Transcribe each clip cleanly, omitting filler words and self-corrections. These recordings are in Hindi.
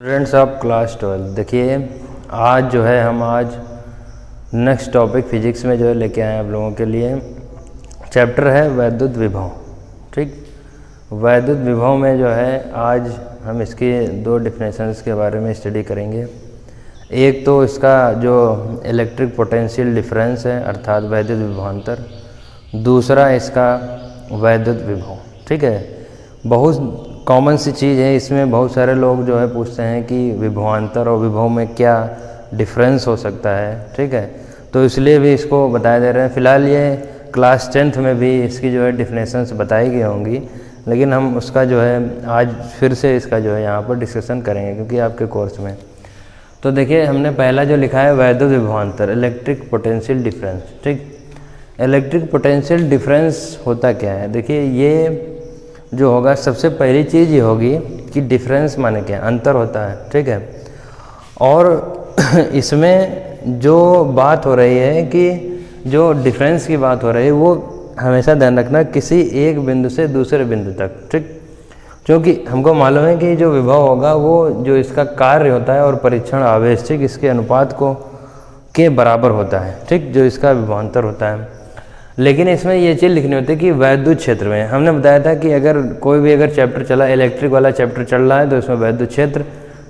स्टूडेंट्स ऑफ क्लास 12 देखिए आज जो है हम आज नेक्स्ट टॉपिक फिजिक्स में जो है लेके आए हैं आप लोगों के लिए। चैप्टर है वैद्युत विभव। ठीक, वैद्युत विभव में जो है आज हम इसके दो डिफिनेशंस के बारे में स्टडी करेंगे। एक तो इसका जो इलेक्ट्रिक पोटेंशियल डिफरेंस है अर्थात वैद्युत विभवांतर, दूसरा इसका वैद्युत विभव। ठीक है, बहुत कॉमन सी चीज़ है। इसमें बहुत सारे लोग जो है पूछते हैं कि विभवांतर और विभव में क्या डिफरेंस हो सकता है। ठीक है, तो इसलिए भी इसको बताया दे रहे हैं। फ़िलहाल ये क्लास 10th में भी इसकी जो है डिफिनेशंस बताई गई होंगी, लेकिन हम उसका जो है आज फिर से इसका जो है यहाँ पर डिस्कशन करेंगे क्योंकि आपके कोर्स में। तो देखिए हमने पहला जो लिखा है वैद्युत विभवांतर, इलेक्ट्रिक पोटेंशियल डिफरेंस। ठीक, इलेक्ट्रिक पोटेंशियल डिफरेंस होता क्या है? देखिए ये जो होगा सबसे पहली चीज़ ये होगी कि डिफरेंस माने क्या, अंतर होता है। ठीक है, और इसमें जो बात हो रही है कि जो डिफरेंस की बात हो रही है वो हमेशा ध्यान रखना किसी एक बिंदु से दूसरे बिंदु तक। ठीक, क्योंकि हमको मालूम है कि जो विभव होगा वो जो इसका कार्य होता है और परीक्षण आवेश, ठीक, इसके अनुपात को के बराबर होता है। ठीक, जो इसका विभवांतर होता है। लेकिन इसमें ये चीज़ लिखनी होती है कि वैद्युत क्षेत्र में हमने बताया था कि अगर कोई भी चैप्टर चला, इलेक्ट्रिक वाला चैप्टर चल रहा है तो इसमें वैद्युत क्षेत्र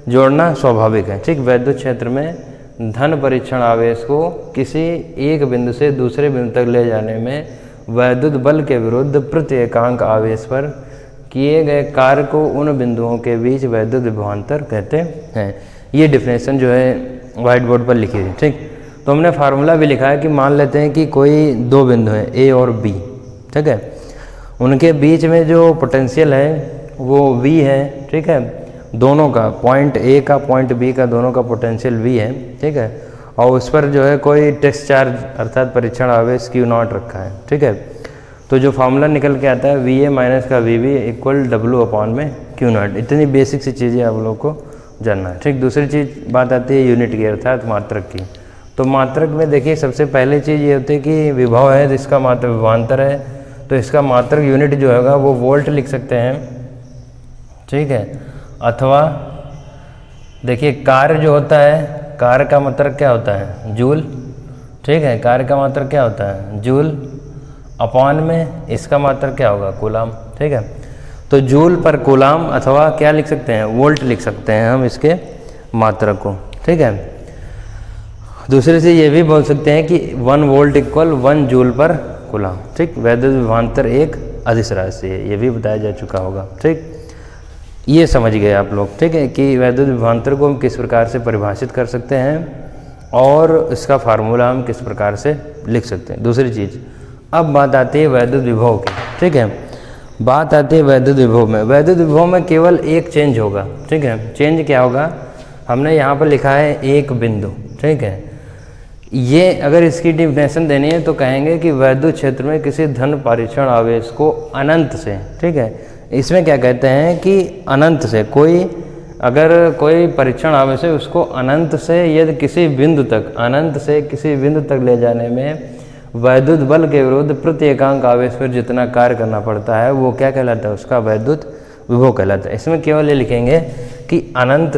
जोड़ना स्वाभाविक है। ठीक, वैद्युत क्षेत्र में धन परीक्षण आवेश को किसी एक बिंदु से दूसरे बिंदु तक ले जाने में वैद्युत बल के विरुद्ध प्रति एकांक आवेश पर किए गए कार्य को उन बिंदुओं के बीच वैद्युत विभवांतर कहते हैं। ये डिफिनेशन जो है व्हाइट बोर्ड पर लिखी है। ठीक, तो हमने फार्मूला भी लिखा है कि मान लेते हैं कि कोई दो बिंदु हैं ए और बी। ठीक है, उनके बीच में जो पोटेंशियल है वो V है। ठीक है, दोनों का पॉइंट ए का पॉइंट बी का दोनों का पोटेंशियल V है। ठीक है, और उस पर जो है कोई टेस्ट चार्ज अर्थात परीक्षण आवेश Q0 रखा है। ठीक है, तो जो फार्मूला निकल के आता है VA माइनस का VB इक्वल W/Q0। इतनी बेसिक सी चीज़ें आप लोग को जानना है। ठीक, दूसरी चीज़ बात आती है यूनिट की अर्थात मात्रक की। तो मात्रक में देखिए सबसे पहले चीज़ ये होती है कि विभव है जिसका मात्रक विभवांतर है, तो इसका मात्रक यूनिट जो होगा वो वोल्ट लिख सकते हैं। ठीक है, अथवा देखिए कार्य जो होता है, कार्य का मात्रक क्या होता है? जूल। ठीक है, कार्य का मात्रक क्या होता है? जूल अपॉन में इसका मात्रक क्या होगा? कूलाम। ठीक है, तो जूल पर कूलाम अथवा क्या लिख सकते हैं? वोल्ट लिख सकते हैं हम इसके मात्रक को। ठीक है, दूसरे से ये भी बोल सकते हैं कि 1 वोल्ट इक्वल 1 जूल पर कूलाम। ठीक, वैद्युत विभवांतर एक अदिश राशि है, ये भी बताया जा चुका होगा। ठीक, ये समझ गए आप लोग। ठीक है, कि वैद्युत विभवांतर को हम किस प्रकार से परिभाषित कर सकते हैं और इसका फार्मूला हम किस प्रकार से लिख सकते हैं। दूसरी चीज़, अब बात आती है वैद्युत विभव की। ठीक है, बात आती है वैद्युत विभव में। वैद्युत विभव में केवल एक चेंज होगा। ठीक है, चेंज क्या होगा? हमने यहाँ पर लिखा है एक बिंदु। ठीक है, ये अगर इसकी डिफिनेशन देनी है तो कहेंगे कि वैद्युत क्षेत्र में किसी धन परीक्षण आवेश को अनंत से, ठीक है, इसमें क्या कहते हैं कि अनंत से कोई अगर कोई परीक्षण आवेश है उसको अनंत से यदि किसी बिंदु तक, अनंत से किसी बिंदु तक ले जाने में वैद्युत बल के विरुद्ध प्रति एकांक आवेश पर जितना कार्य करना पड़ता है वो क्या कहलाता है? उसका वैद्युत विभव कहलाता है। इसमें केवल ये लिखेंगे कि अनंत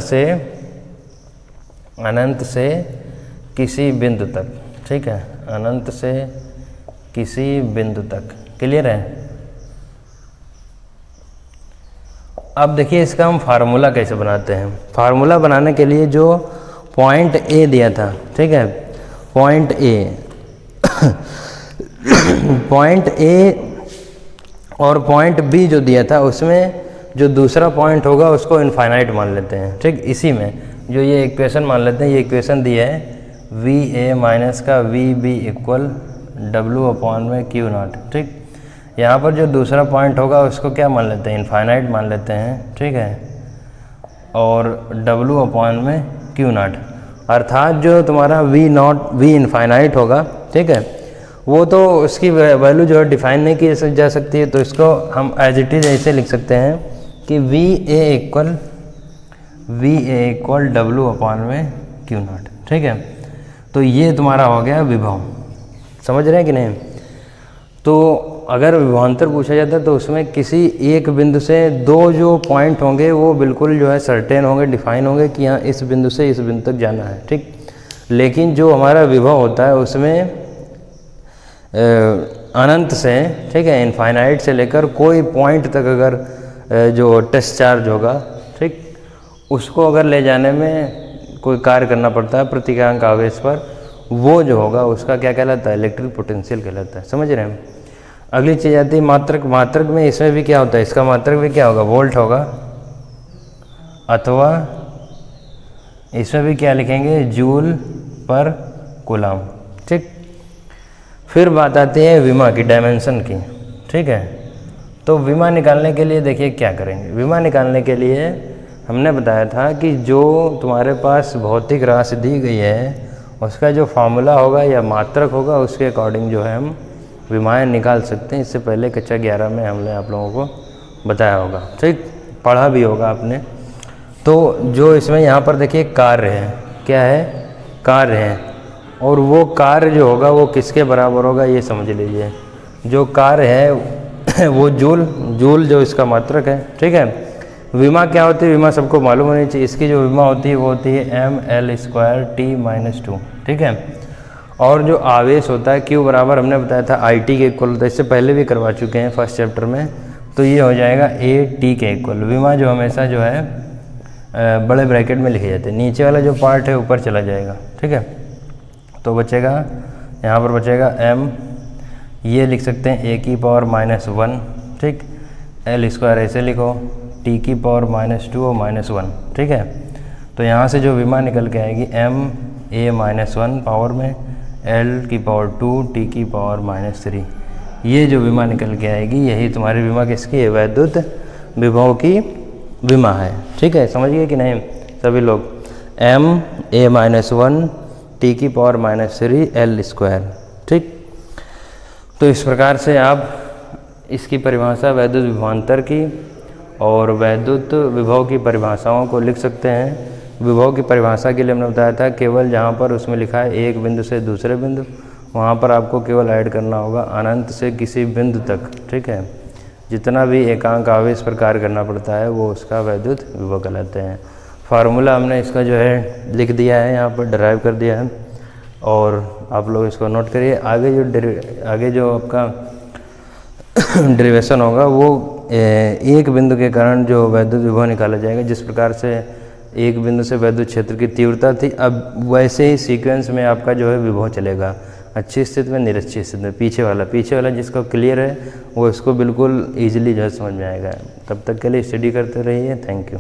से किसी बिंदु तक। ठीक है, अनंत से किसी बिंदु तक। क्लियर है? अब देखिए इसका हम फार्मूला कैसे बनाते हैं। फार्मूला बनाने के लिए जो पॉइंट ए दिया था, ठीक है, पॉइंट ए पॉइंट ए और पॉइंट बी जो दिया था उसमें जो दूसरा पॉइंट होगा उसको इनफाइनाइट मान लेते हैं। ठीक, इसी में जो ये इक्वेशन मान लेते हैं, ये इक्वेशन दी है VA माइनस का VB इक्वल W/Q0। ठीक, यहाँ पर जो दूसरा पॉइंट होगा उसको क्या मान लेते हैं? इनफाइनाइट मान लेते हैं। ठीक है, और W/Q0 अर्थात जो तुम्हारा V इनफाइनाइट होगा, ठीक है, वो तो उसकी वैल्यू जो है डिफाइन नहीं की जा सकती है, तो इसको हम एज इट इज़ ऐसे लिख सकते हैं कि VA इक्वल W/Q0। ठीक है, तो ये तुम्हारा हो गया विभव। समझ रहे हैं कि नहीं? तो अगर विभवांतर पूछा जाता है तो उसमें किसी एक बिंदु से दो जो पॉइंट होंगे वो बिल्कुल जो है सर्टेन होंगे, डिफाइन होंगे कि यहाँ इस बिंदु से इस बिंदु तक जाना है, ठीक। लेकिन जो हमारा विभव होता है उसमें अनंत से, ठीक है, इनफाइनाइट से लेकर कोई पॉइंट तक अगर जो टेस्ट चार्ज होगा, ठीक, उसको अगर ले जाने में कोई कार्य करना पड़ता है प्रतिक्रियांक आवेश पर, वो जो होगा उसका क्या कहलाता है, इलेक्ट्रिक पोटेंशियल कहलाता है। समझ रहे हैं हम। अगली चीज़ आती है मात्रक। मात्रक में इसमें भी क्या होता है, इसका मात्रक भी क्या होगा, वोल्ट होगा, अथवा इसमें भी क्या लिखेंगे, जूल पर कूलम, ठीक। फिर बात आती है विमा की, डायमेंशन की, ठीक है। तो विमा निकालने के लिए देखिए क्या करेंगे। विमा निकालने के लिए हमने बताया था कि जो तुम्हारे पास भौतिक राशि दी गई है उसका जो फार्मूला होगा या मात्रक होगा उसके अकॉर्डिंग जो है हम विमाएँ निकाल सकते हैं। इससे पहले कक्षा 11 में हमने आप लोगों को बताया होगा, ठीक, पढ़ा भी होगा आपने। तो जो इसमें यहाँ पर देखिए कार्य है, क्या है, कार्य है, और वो कार्य जो होगा वो किसके बराबर होगा ये समझ लीजिए। जो कार्य है वो जूल जो इसका मात्रक है, ठीक है। विमा क्या होती है, विमा सबको मालूम होनी चाहिए। इसकी जो विमा होती है वो होती है ml²T-2, ठीक है। और जो आवेश होता है Q बराबर हमने बताया था IT के इक्वल होता है, इससे पहले भी करवा चुके हैं फर्स्ट चैप्टर में। तो ये हो जाएगा AT के इक्वल। विमा जो हमेशा जो है बड़े ब्रैकेट में लिखे जाते हैं, नीचे वाला जो पार्ट है ऊपर चला जाएगा, ठीक है। तो बचेगा यहाँ पर बचेगा m, ये लिख सकते हैं A⁻⁻1, ठीक। L² ऐसे लिखो, T⁻⁻2 और -1, ठीक है। तो यहाँ से जो विमा निकल के आएगी ma-1 पावर में L⁻2 T⁻⁻3, ये जो विमा निकल के आएगी यही तुम्हारी विमा किसकी है, वैद्युत विभव की विमा है, ठीक है। समझिए कि नहीं सभी लोग, ma-1 T⁻⁻3 L², ठीक। तो इस प्रकार से आप इसकी परिभाषा वैद्युत विभवांतर की और वैद्युत विभव की परिभाषाओं को लिख सकते हैं। विभव की परिभाषा के लिए हमने बताया था केवल जहाँ पर उसमें लिखा है एक बिंदु से दूसरे बिंदु, वहाँ पर आपको केवल ऐड करना होगा अनंत से किसी बिंदु तक, ठीक है। जितना भी एकांक आवेश पर कार्य करना पड़ता है वो उसका वैद्युत विभव कहलाते हैं। फार्मूला हमने इसका जो है लिख दिया है, यहाँ पर डराइव कर दिया है, और आप लोग इसको नोट करिए। आगे जो आपका डेरिवेशन होगा वो एक बिंदु के कारण जो वैद्युत विभव निकाला जाएगा, जिस प्रकार से एक बिंदु से वैद्युत क्षेत्र की तीव्रता थी, अब वैसे ही सीक्वेंस में आपका जो है विभव चलेगा, अच्छी स्थिति में, निरक्षी स्थिति में। पीछे वाला जिसका क्लियर है वो इसको बिल्कुल ईजिली जो है समझ में आएगा। तब तक के लिए स्टडी करते रहिए। Thank you.